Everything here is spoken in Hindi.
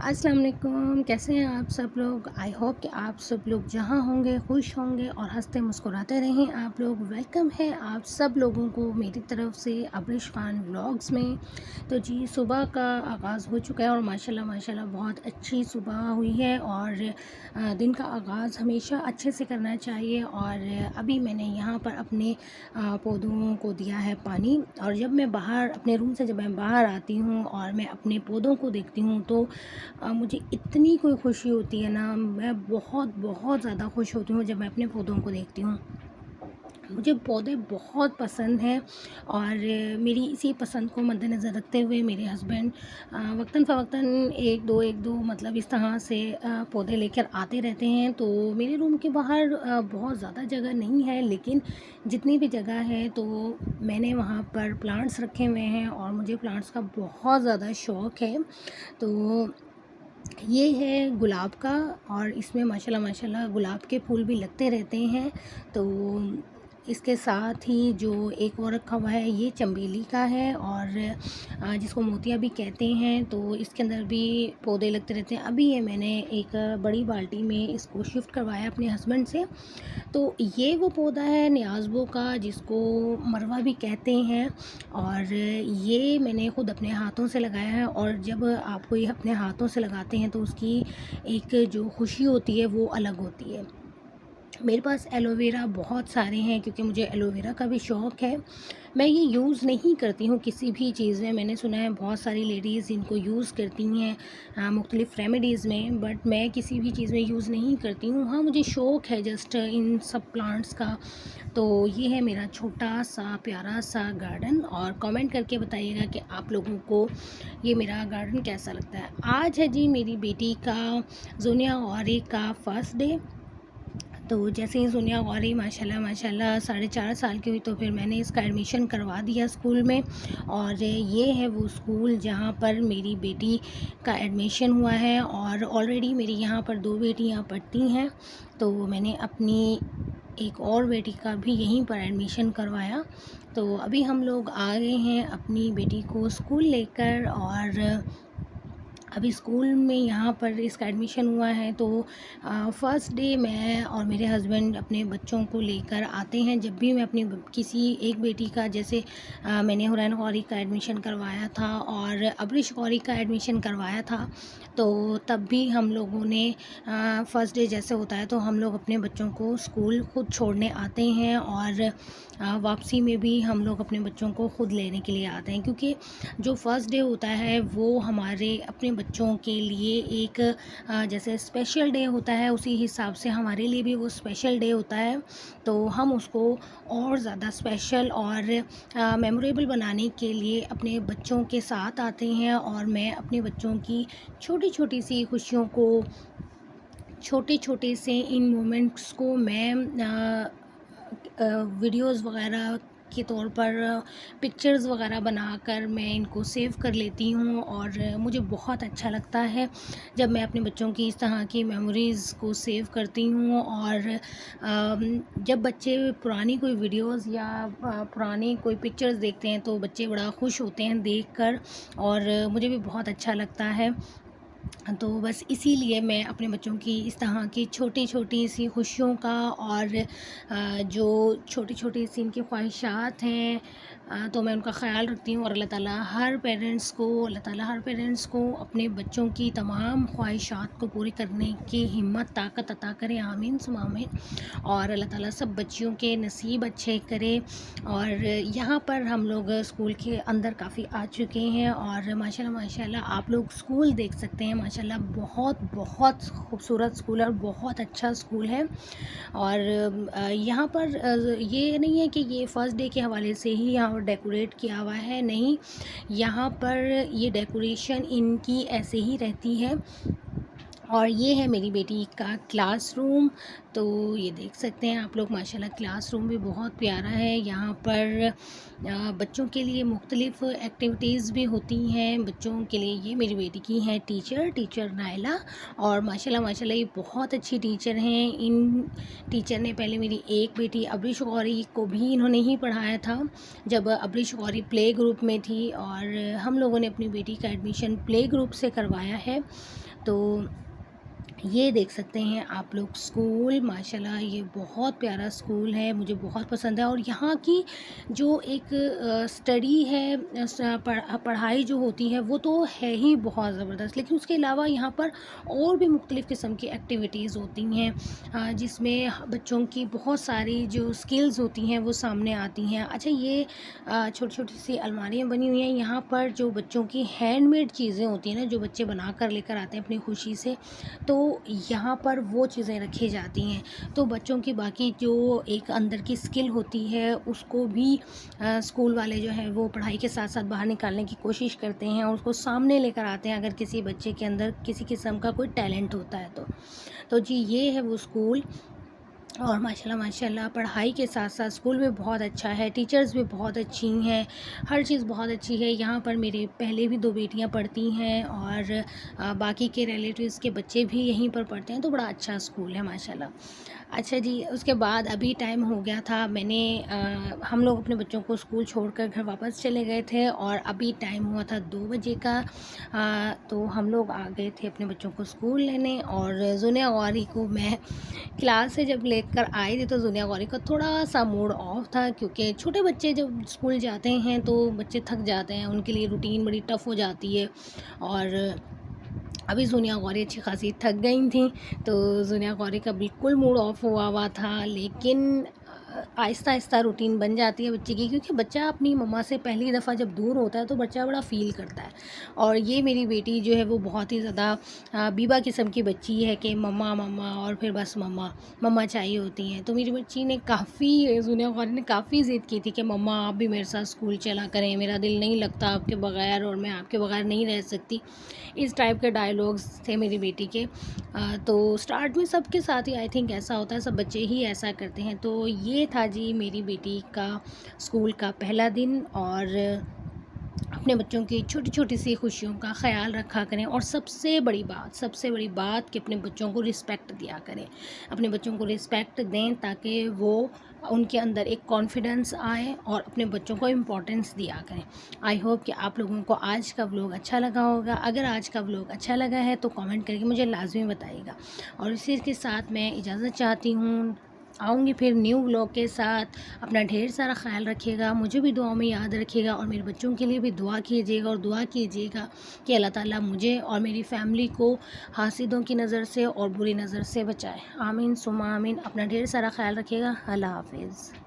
अस्सलाम वालेकुम। कैसे हैं आप सब लोग? आई होप कि आप सब लोग जहाँ होंगे खुश होंगे और हंसते मुस्कुराते रहें। आप लोग वेलकम है आप सब लोगों को मेरी तरफ से अब्रिश खान व्लॉग्स में। तो जी सुबह का आगाज़ हो चुका है और माशाल्लाह माशाल्लाह बहुत अच्छी सुबह हुई है और दिन का आगाज़ हमेशा अच्छे से करना चाहिए। और अभी मैंने यहाँ पर अपने पौधों को दिया है पानी। और जब मैं बाहर अपने रूम से जब मैं बाहर आती हूँ और मैं अपने पौधों को देखती हूँ तो मुझे इतनी कोई खुशी होती है ना, मैं बहुत बहुत ज़्यादा खुश होती हूँ जब मैं अपने पौधों को देखती हूँ। मुझे पौधे बहुत पसंद हैं और मेरी इसी पसंद को मद्देनज़र रखते हुए मेरे हस्बैंड वक्तन फ़वक्तन एक दो मतलब इस तरह से पौधे लेकर आते रहते हैं। तो मेरे रूम के बाहर बहुत ज़्यादा जगह नहीं है, लेकिन जितनी भी जगह है तो मैंने वहाँ पर प्लांट्स रखे हुए हैं और मुझे प्लांट्स का बहुत ज़्यादा शौक़ है। तो ये है गुलाब का और इसमें माशाल्लाह माशाल्लाह गुलाब के फूल भी लगते रहते हैं। तो इसके साथ ही जो एक और रखा हुआ है ये चमेली का है और जिसको मोतिया भी कहते हैं। तो इसके अंदर भी पौधे लगते रहते हैं। अभी ये मैंने एक बड़ी बाल्टी में इसको शिफ्ट करवाया अपने हस्बैंड से। तो ये वो पौधा है नियाज़बो का जिसको मरवा भी कहते हैं और ये मैंने ख़ुद अपने हाथों से लगाया है। और जब आप कोई अपने हाथों से लगाते हैं तो उसकी एक जो खुशी होती है वो अलग होती है। मेरे पास एलोवेरा बहुत सारे हैं क्योंकि मुझे एलोवेरा का भी शौक़ है। मैं ये यूज़ नहीं करती हूँ किसी भी चीज़ में। मैंने सुना है बहुत सारी लेडीज़ इनको यूज़ करती हैं मुख्तलिफ़ रेमेडीज़ में, बट मैं किसी भी चीज़ में यूज़ नहीं करती हूँ। हाँ, मुझे शौक़ है जस्ट इन सब प्लांट्स का। तो ये है मेरा छोटा सा प्यारा सा गार्डन और कमेंट करके बताइएगा कि आप लोगों को ये मेरा गार्डन कैसा लगता है। आज है जी मेरी बेटी का ज़ुनिया गौरी का फ़र्स्ट डे। तो जैसे ही ज़ुनिया गौरी माशाल्लाह माशाल्लाह 4.5 साल की हुई तो फिर मैंने इसका एडमिशन करवा दिया स्कूल में। और ये है वो स्कूल जहाँ पर मेरी बेटी का एडमिशन हुआ है और ऑलरेडी मेरी यहाँ पर 2 बेटियाँ पढ़ती हैं। तो मैंने अपनी एक और बेटी का भी यहीं पर एडमिशन करवाया। तो अभी हम लोग आ गए हैं अपनी बेटी को स्कूल लेकर और अभी स्कूल में यहाँ पर इसका एडमिशन हुआ है। तो फ़र्स्ट डे मैं और मेरे हस्बैंड अपने बच्चों को लेकर आते हैं जब भी मैं अपनी किसी एक बेटी का, जैसे मैंने हुरैन गौरी का एडमिशन करवाया था और अब्रिश गौरी का एडमिशन करवाया था। तो तब भी हम लोगों ने फ़र्स्ट डे जैसे होता है तो हम लोग अपने बच्चों को स्कूल ख़ुद छोड़ने आते हैं और वापसी में भी हम लोग अपने बच्चों को ख़ुद लेने के लिए आते हैं, क्योंकि जो फ़र्स्ट डे होता है वो हमारे अपने बच्चों के लिए एक जैसे स्पेशल डे होता है, उसी हिसाब से हमारे लिए भी वो स्पेशल डे होता है। तो हम उसको और ज़्यादा स्पेशल और मेमोरेबल बनाने के लिए अपने बच्चों के साथ आते हैं और मैं अपने बच्चों की छोटी छोटी सी खुशियों को, छोटे छोटे से इन मोमेंट्स को मैं वीडियोज़ वगैरह के तौर पर पिक्चर्स वगैरह बनाकर मैं इनको सेव कर लेती हूँ। और मुझे बहुत अच्छा लगता है जब मैं अपने बच्चों की इस तरह की मेमोरीज़ को सेव करती हूँ। और जब बच्चे पुरानी कोई वीडियोज़ या पुरानी कोई पिक्चर्स देखते हैं तो बच्चे बड़ा खुश होते हैं देखकर और मुझे भी बहुत अच्छा लगता है। तो बस इसीलिए मैं अपने बच्चों की इस तरह की छोटी छोटी सी खुशियों का और जो छोटी छोटी सी इनकी ख्वाहिशात हैं तो मैं उनका ख़्याल रखती हूँ। और अल्लाह ताला हर पेरेंट्स को अपने बच्चों की तमाम ख्वाहिशात को पूरी करने की हिम्मत ताकत अता करे, आमीन सुम्मा आमीन। और अल्लाह ताला सब बच्चियों के नसीब अच्छे करे। और यहाँ पर हम लोग स्कूल के अंदर काफ़ी आ चुके हैं और माशाल्लाह माशाल्लाह आप लोग स्कूल देख सकते हैं। माशाल्लाह बहुत बहुत खूबसूरत स्कूल है और बहुत अच्छा स्कूल है। और यहाँ पर ये नहीं है कि ये फ़र्स्ट डे के हवाले से ही यहाँ पर डेकोरेट किया हुआ है, नहीं, यहाँ पर ये डेकोरेशन इनकी ऐसे ही रहती है। और ये है मेरी बेटी का क्लासरूम। तो ये देख सकते हैं आप लोग माशाल्लाह क्लासरूम भी बहुत प्यारा है। यहाँ पर बच्चों के लिए मुख्तलिफ़ एक्टिविटीज़ भी होती हैं बच्चों के लिए। ये मेरी बेटी की हैं टीचर नायला और माशाल्लाह माशाल्लाह ये बहुत अच्छी टीचर हैं। इन टीचर ने पहले मेरी एक बेटी अब्रिश गौरी को भी इन्होंने ही पढ़ाया था जब अब्रिश गौरी प्ले ग्रुप में थी और हम लोगों ने अपनी बेटी का एडमिशन प्ले ग्रुप से करवाया है। तो ये देख सकते हैं आप लोग स्कूल, माशाल्लाह ये बहुत प्यारा स्कूल है, मुझे बहुत पसंद है। और यहाँ की जो एक स्टडी है, पढ़ाई जो होती है वो तो है ही बहुत ज़बरदस्त, लेकिन उसके अलावा यहाँ पर और भी मुख्तलिफ़ किस्म की एक्टिविटीज़ होती हैं, जिसमें बच्चों की बहुत सारी जो स्किल्स होती हैं वो सामने आती हैं। अच्छा, ये छोटी छोटी सी अलमारियाँ बनी हुई हैं, यहाँ पर जो बच्चों की हैंडमेड चीज़ें होती हैं ना, जो बच्चे बना कर लेकर आते हैं अपनी खुशी से, तो यहाँ पर वो चीज़ें रखी जाती हैं। तो बच्चों की बाकी जो एक अंदर की स्किल होती है उसको भी स्कूल वाले जो हैं वो पढ़ाई के साथ साथ बाहर निकालने की कोशिश करते हैं और उसको सामने लेकर आते हैं, अगर किसी बच्चे के अंदर किसी किस्म का कोई टैलेंट होता है तो जी ये है वो स्कूल। और माशाल्लाह माशाल्लाह पढ़ाई के साथ साथ स्कूल भी बहुत अच्छा है, टीचर्स भी बहुत अच्छी हैं, हर चीज़ बहुत अच्छी है। यहाँ पर मेरे पहले भी 2 बेटियाँ पढ़ती हैं और बाकी के रिलेटिव्स के बच्चे भी यहीं पर पढ़ते हैं, तो बड़ा अच्छा स्कूल है माशाल्लाह। अच्छा जी, उसके बाद अभी टाइम हो गया था, हम लोग अपने बच्चों को स्कूल छोड़कर घर वापस चले गए थे और अभी टाइम हुआ था 2 बजे का। तो हम लोग आ गए थे अपने बच्चों को स्कूल लेने, और जुनिया गौरी को मैं क्लास से जब लेकर आई थी तो जुनिया गौरी का थोड़ा सा मूड ऑफ था, क्योंकि छोटे बच्चे जब स्कूल जाते हैं तो बच्चे थक जाते हैं, उनके लिए रूटीन बड़ी टफ़ हो जाती है। और अभी जुनिया गौरी अच्छी खासी थक गई थी, तो जुनिया गौरी का बिल्कुल मूड ऑफ हुआ हुआ था, लेकिन आहिस्ता आहिस्ता रूटीन बन जाती है बच्चे की, क्योंकि बच्चा अपनी मम्मा से पहली दफ़ा जब दूर होता है तो बच्चा बड़ा फ़ील करता है। और ये मेरी बेटी जो है वो बहुत ही ज़्यादा बीबा किस्म की बच्ची है कि मम्मा मम्मा और फिर बस मम्मा मम्मा चाहिए होती हैं। तो मेरी बच्ची ने काफ़ी, जुनिया गौरी ने काफ़ी ज़िद की थी कि मम्मा आप भी मेरे साथ स्कूल चला करें, मेरा दिल नहीं लगता आपके बगैर और मैं आपके बगैर नहीं रह सकती। इस टाइप के डायलॉग्स थे मेरी बेटी के। तो स्टार्ट में सबके साथ ही आई थिंक ऐसा होता है, सब बच्चे ही ऐसा करते हैं। तो ये था जी मेरी बेटी का स्कूल का पहला दिन। और अपने बच्चों की छोटी छोटी सी खुशियों का ख्याल रखा करें, और सबसे बड़ी बात कि अपने बच्चों को रिस्पेक्ट दिया करें, अपने बच्चों को रिस्पेक्ट दें ताकि वो उनके अंदर एक कॉन्फिडेंस आए और अपने बच्चों को इम्पोर्टेंस दिया करें। आई होप कि आप लोगों को आज का व्लॉग अच्छा लगा होगा। अगर आज का व्लॉग अच्छा लगा है तो कमेंट करके मुझे लाजमी बताइएगा। और इसी के साथ मैं इजाज़त चाहती हूँ, आऊँगी फिर न्यू व्लॉग के साथ। अपना ढेर सारा ख्याल रखिएगा, मुझे भी दुआ में याद रखिएगा, और मेरे बच्चों के लिए भी दुआ कीजिएगा, और दुआ कीजिएगा कि अल्लाह ताला मुझे और मेरी फैमिली को हासिदों की नज़र से और बुरी नज़र से बचाए। आमीन सुम्मा आमीन। अपना ढेर सारा ख्याल रखिएगा। अल्लाह हाफिज़।